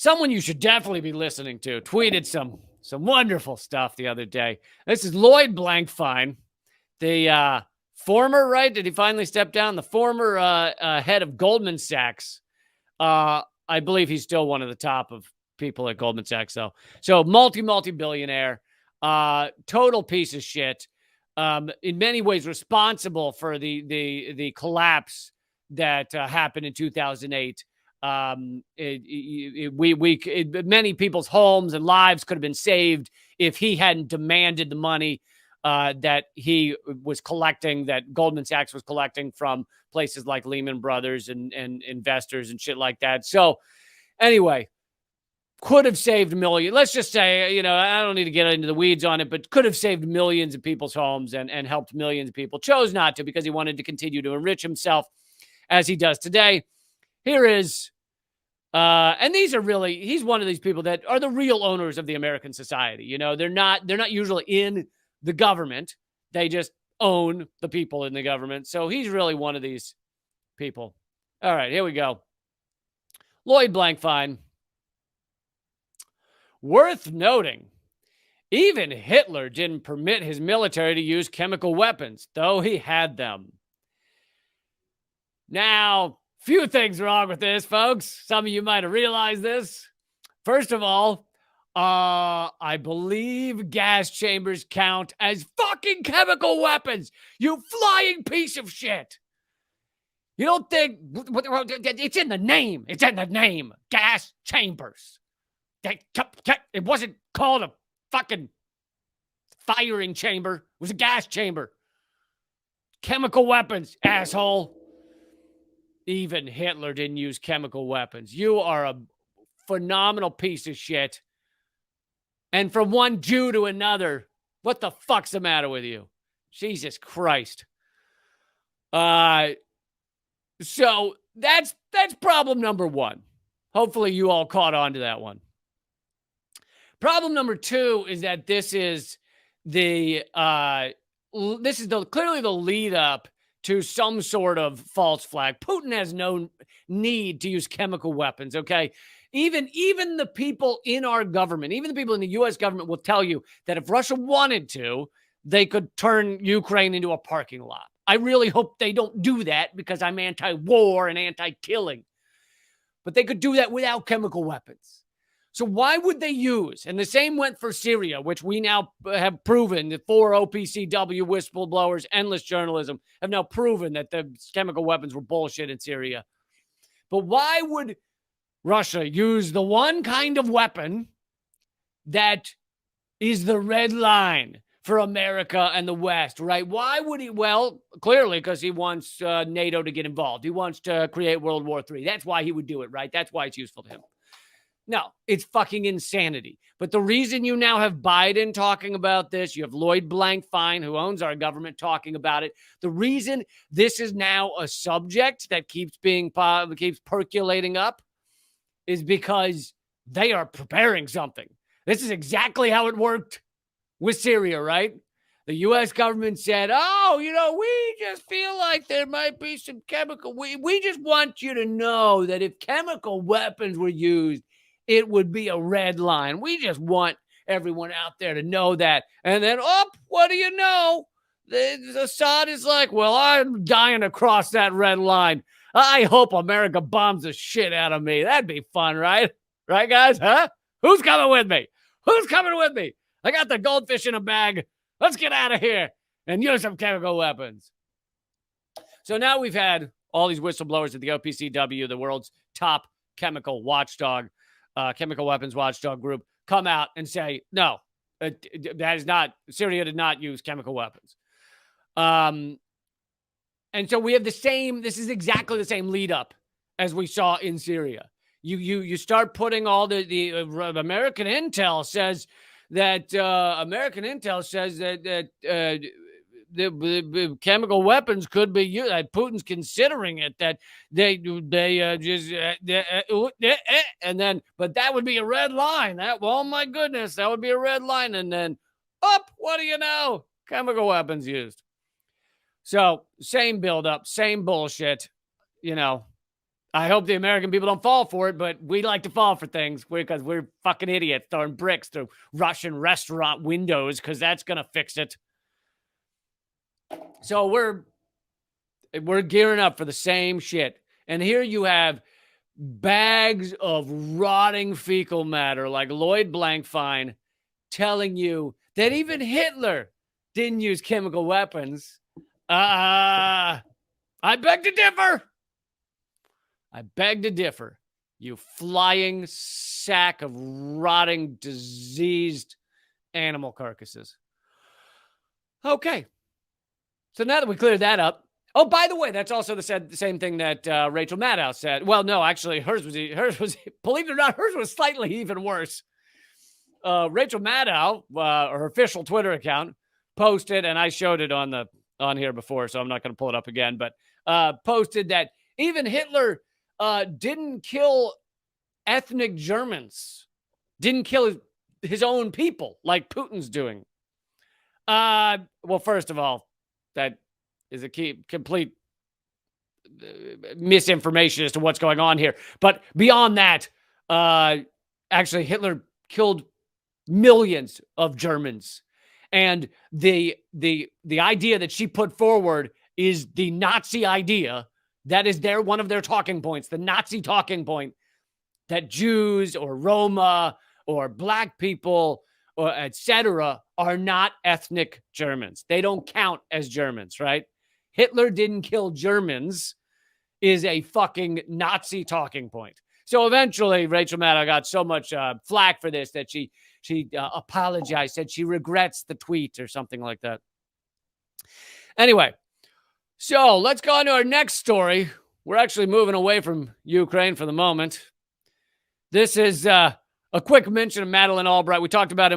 someone you should definitely be listening to, tweeted some wonderful stuff the other day. This is Lloyd Blankfein, the former, right? Did he finally step down? The former head of Goldman Sachs. I believe he's still one of the top of people at Goldman Sachs, though. So multi-billionaire, total piece of shit. In many ways responsible for the collapse that happened in 2008. Many people's homes and lives could have been saved if he hadn't demanded the money that he was collecting, that Goldman Sachs was collecting from places like Lehman Brothers and investors and shit like that. So anyway, could have saved millions. Let's just say, I don't need to get into the weeds on it, but could have saved millions of people's homes and helped millions of people. Chose not to because he wanted to continue to enrich himself as he does today. Here is, and these are really, he's one of these people that are the real owners of the American society. They're not usually in the government. They just own the people in the government. So he's really one of these people. All right, here we go. Lloyd Blankfein. Worth noting, even Hitler didn't permit his military to use chemical weapons, though he had them. Now, few things wrong with this, folks. Some of you might have realized this. First of all, I believe gas chambers count as fucking chemical weapons. You flying piece of shit. You don't think it's in the name? It's in the name. Gas chambers. It wasn't called a fucking firing chamber. It was a gas chamber. Chemical weapons, asshole. Even Hitler didn't use chemical weapons. You are a phenomenal piece of shit. And from one Jew to another, what the fuck's the matter with you? Jesus Christ. So that's problem number one. Hopefully you all caught on to that one. Problem number two is that this is clearly the lead up to some sort of false flag. Putin has no need to use chemical weapons, okay? Even the people in our government, even the people in the U.S. government will tell you that if Russia wanted to, they could turn Ukraine into a parking lot. I really hope they don't do that because I'm anti-war and anti-killing. But they could do that without chemical weapons. So why would they use, and the same went for Syria, which we now have proven, the 4 OPCW whistleblowers, endless journalism, have now proven that the chemical weapons were bullshit in Syria. But why would Russia use the one kind of weapon that is the red line for America and the West, right? Why would he? Well, clearly because he wants NATO to get involved. He wants to create World War III. That's why he would do it, right? That's why it's useful to him. No, it's fucking insanity. But the reason you now have Biden talking about this, you have Lloyd Blankfein, who owns our government, talking about it. The reason this is now a subject that keeps percolating up is because they are preparing something. This is exactly how it worked with Syria, right? The U.S. government said, we just feel like there might be some chemical. We just want you to know that if chemical weapons were used, it would be a red line. We just want everyone out there to know that. And then, what do you know? Assad is like, well, I'm dying to cross that red line. I hope America bombs the shit out of me. That'd be fun, right? Right, guys? Huh? Who's coming with me? Who's coming with me? I got the goldfish in a bag. Let's get out of here and use some chemical weapons. So now we've had all these whistleblowers at the OPCW, the world's top chemical watchdog, chemical weapons watchdog group, come out and say, no, that is not, Syria did not use chemical weapons. And so we have this is exactly the same lead up as we saw in Syria. You start putting all the American intel says that the chemical weapons could be used. That Putin's considering it. That and then, but that would be a red line. Oh my goodness, that would be a red line. And then, what do you know? Chemical weapons used. So same buildup, same bullshit. I hope the American people don't fall for it, but we like to fall for things because we're fucking idiots throwing bricks through Russian restaurant windows because that's going to fix it. So we're gearing up for the same shit. And here you have bags of rotting fecal matter like Lloyd Blankfein telling you that even Hitler didn't use chemical weapons. I beg to differ. I beg to differ. You flying sack of rotting, diseased animal carcasses. Okay. So now that we cleared that up. Oh, by the way, that's also the same thing that Rachel Maddow said. Well, no, actually, hers was, believe it or not, hers was slightly even worse. Rachel Maddow, her official Twitter account, posted, and I showed it on here before, so I'm not going to pull it up again, but posted that even Hitler didn't kill ethnic Germans, didn't kill his own people like Putin's doing. Well, first of all, that is a complete misinformation as to what's going on here. But beyond that, actually, Hitler killed millions of Germans. And the idea that she put forward is the Nazi idea. That is one of their talking points, the Nazi talking point, that Jews or Roma or black people or etc. are not ethnic Germans. They don't count as Germans, right? Hitler didn't kill Germans is a fucking Nazi talking point. So eventually, Rachel Maddow got so much flack for this that she apologized, said she regrets the tweet or something like that. Anyway, so let's go on to our next story. We're actually moving away from Ukraine for the moment. This is a quick mention of Madeleine Albright. We talked about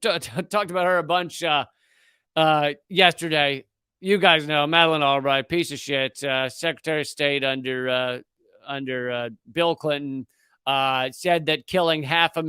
talked about her a bunch yesterday. You guys know Madeleine Albright, piece of shit, Secretary of State under Bill Clinton, said that killing 500,000